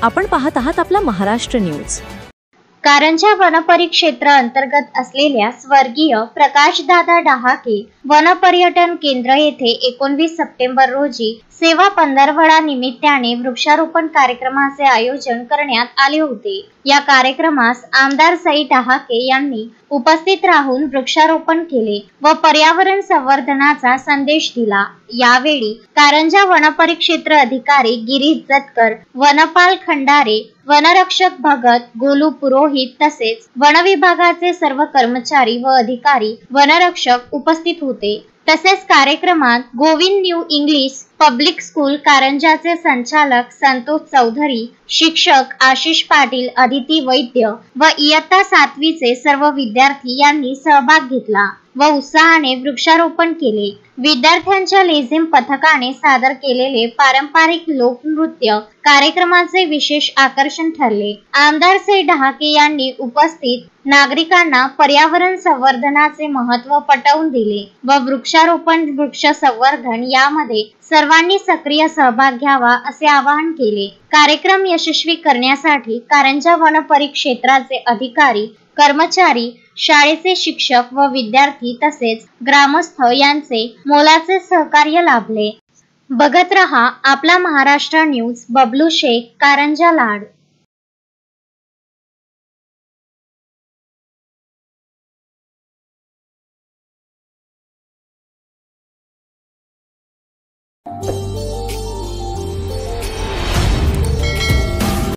आपण पाहत आहात आपला महाराष्ट्र न्यूज। कारंजा वनपरिक्षेत्र अंतर्गत असलेल्या स्वर्गीय प्रकाशदादा डहाके वनपर्यटन केंद्र येथे 19 सप्टेंबर रोजी सेवा पंधरवडा निमित्ताने वृक्षारोपण कार्यक्रमाचे आयोजन करण्यात आले होते। या कार्यक्रमास आमदार सई डहाके यांनी उपस्थित राहून वृक्षारोपण केले व पर्यावरण संवर्धनाचा संदेश दिला। यावेळी कारंजा वनपरिक्षेत्र अधिकारी गिरीश जतकर, वनपाल खंडारे, वनरक्षक भगत गोलू पुरोहित तसेच वन विभागाचे सर्व कर्मचारी व अधिकारी वनरक्षक उपस्थित होते। तसेच कार्यक्रमात Govind New English Public School कारंजाचे संचालक संतोष चौधरी, शिक्षक आशिष पाटील, अदिती वैद्य व इयत्ता 7वीचे सर्व विद्यार्थी यांनी सहभाग घेतला व उत्साहाने वृक्षारोपण केले। विद्यार्थ्यांच्या लेझिम पथकाने सादर केलेले पारंपरिक लोकनृत्य कार्यक्रमाचे विशेष आकर्षण ठरले। आमदार सई डहाके यांनी उपस्थित नागरिकांना पर्यावरण संवर्धनाचे महत्त्व पटवून दिले व वृक्षारोपण वृक्ष संवर्धन यामध्ये सर्वांनी सक्रिय सहभाग घ्यावा असे आवाहन केले। कार्यक्रम यशस्वी करण्यासाठी कारंजा वनपरिक्षेत्राचे अधिकारी, कर्मचारी, शाळेचे शिक्षक व विद्यार्थी तसेच ग्रामस्थ यांचे मोलाचे सहकार्य लाभले। बघत रहा आपला महाराष्ट्र न्यूज। बबलू शेख, कारंजा लाड।